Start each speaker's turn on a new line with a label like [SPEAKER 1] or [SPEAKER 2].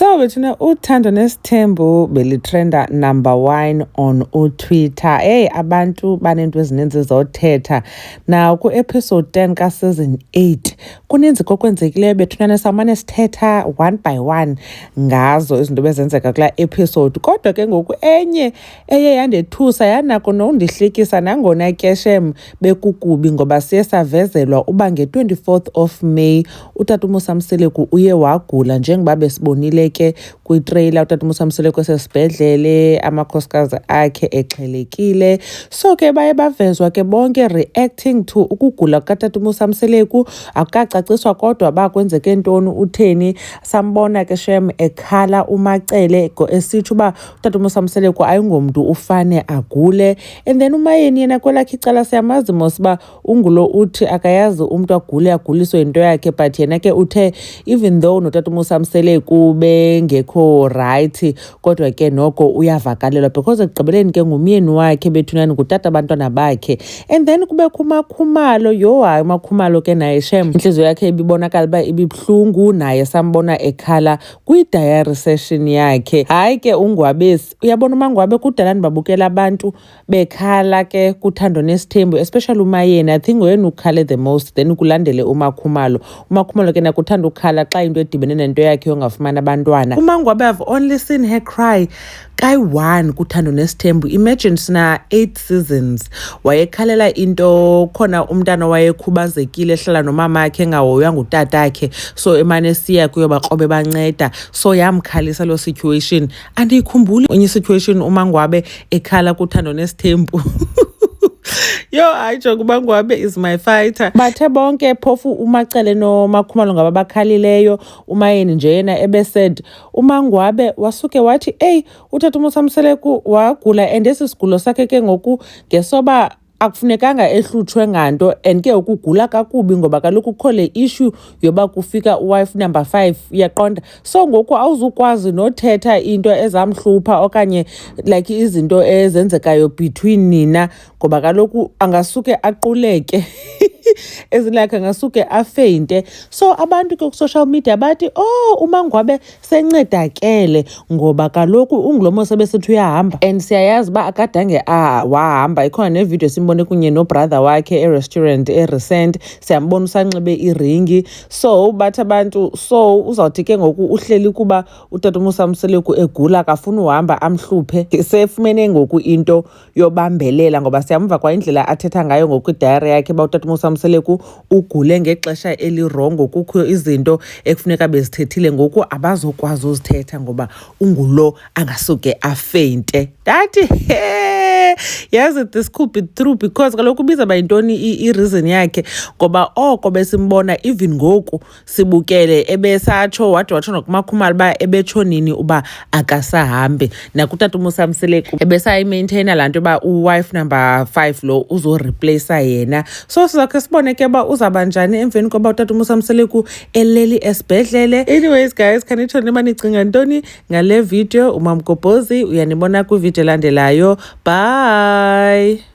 [SPEAKER 1] So bethuna uthando nesithembu belitrenda #1 on Twitter. Hey, abantu banento ezininzi zothetha. Now ku episode 10 ka season 8 kuninzi kokwenzekileyo bethuna samane sithetha one by one ngazo izinto bezenzeka kula episode. Kodwa ke ngoku enye eye yandethusa yanako nondihlekisa nangona ke shem bekukubi ngoba siye savezelwa uba nge-24th of May utata uMusa Mseleku uye wagula njengoba besibonile ke kwi-trailer utata uMusa Mseleku esesibhedlele amakhosikazi akhe exhelekile. So ke baye bavezwa ke bonke reacting to ukugula kukatata uMusa Mseleku. Akukacaciswa kodwa bakwenzeke ntoni utheni. Sambona ke shem ekhala uMacele esithi uba utata uMusa Mseleku ayingomntu ufane agule. And then uMayeni yena kwelakhe icala siyamazi mos uba ungulo uthi akayazi umntu aguliswe into yakhe, but yena ke uthe even though notata uMusa Mseleku bengekho right kodwa ke noko uyavakalelwa because ekugqibeleni ke ngumyeni wakhe bethunani ngutata abantwana bakhe. And then kubekho uMakhumalo, yo hayi uMakhumalo ke naye shem inhliziyo yakhe ibibonakala uba ibibuhlungu, naye sambona ekhala kwi-diary session yakhe. Hayi ke uNgwabesi, uyabona uMangwabe kudala ndibabukela abantu bekhala ke kuthando nesithembu, especially uMayeni. I think wena ukhale the most, then kulandele uMakhumalo. uMakhumalo ke nakuthanda ukhala xa into edibene nento yakhe yongafumana abantwana. uMangwabe I've only seen her cry kayi-1 kuthando nesithembu. Imagine sina 8 seasons wayekhalela into khona umntana wayekhubazekile ehlala nomama akhe engahoywa ngutata akhe, so emane siya kuyo bakrobe banceda. So yamkhalisa lo situation. Andiyikhumbuli enye situation uMangwabe ekhala kuthando nesithembu. Yo, ayijonga uMangwabe is my fighter. Bathe bonke phofu uMacele noMakhumalo ngaba bakhalileyo, uMayeni nje yena ebesaid. uMangwabe wasuke wathi hey, utata uMusa Mseleku wagula and esi sigulo sakhe ke ngoku ngesoba akufunekanga ehlutshwe nganto and ke ukugula kakubi ngoba kaloku kukho le issue yoba kufika wife number 5 uyaqonda. So ngoku awuzukwazi nothetha into ezamhlupha okanye like izinto ezenzekayo between nina ngoba kaloku angasuke aquleke ezilakhe angasuke afeinte. So abantu ke ku social media bathi oh uMangwabe sencedakele ngoba kaloku ungulomo sebesithi uyahamba and siyayazi ba akadange wahamba. Ikhona nevideo simbone kunye nobrother wakhe e-restaurant recent, siyambona usanxibe iringi. So bathi abantu so uzawuthi ke ngoku uhleli kuba utata uMusa Mseleku egula akafuni uhamba amhluphe. Sefumene ngoku into yobambelela ngoba siyamva kwa indlela athetha ngayo ngoku diary yakhe ba utata uMusa Mseleku ugule ngexesha elirongo, kukho izinto ekufuneka bezithethile ngoku abazokwazi uzithetha ngoba ungulo angasuke afeinte. Dathi yazi this could be true because kaloku biza ba yintoni i-reason yakhe ngoba oko besimbona even ngoku sibukele ebesatsho watsho nokuMakhumalo ba ebetsho nini uba akasahambe, nakutata uMusa Mseleku ebesayimaintaina laa nto uba uwife number 5 lo uzoreplace yena. So sizakhe sibone ke uba uzaba njani emveni koba utata uMusa Mseleku eleli esibhedlele. Anyways guys, khanitsho niba nicinga ntoni ngale video. uMamgobhozi uyanibona kwivideo elandelayo. Bye.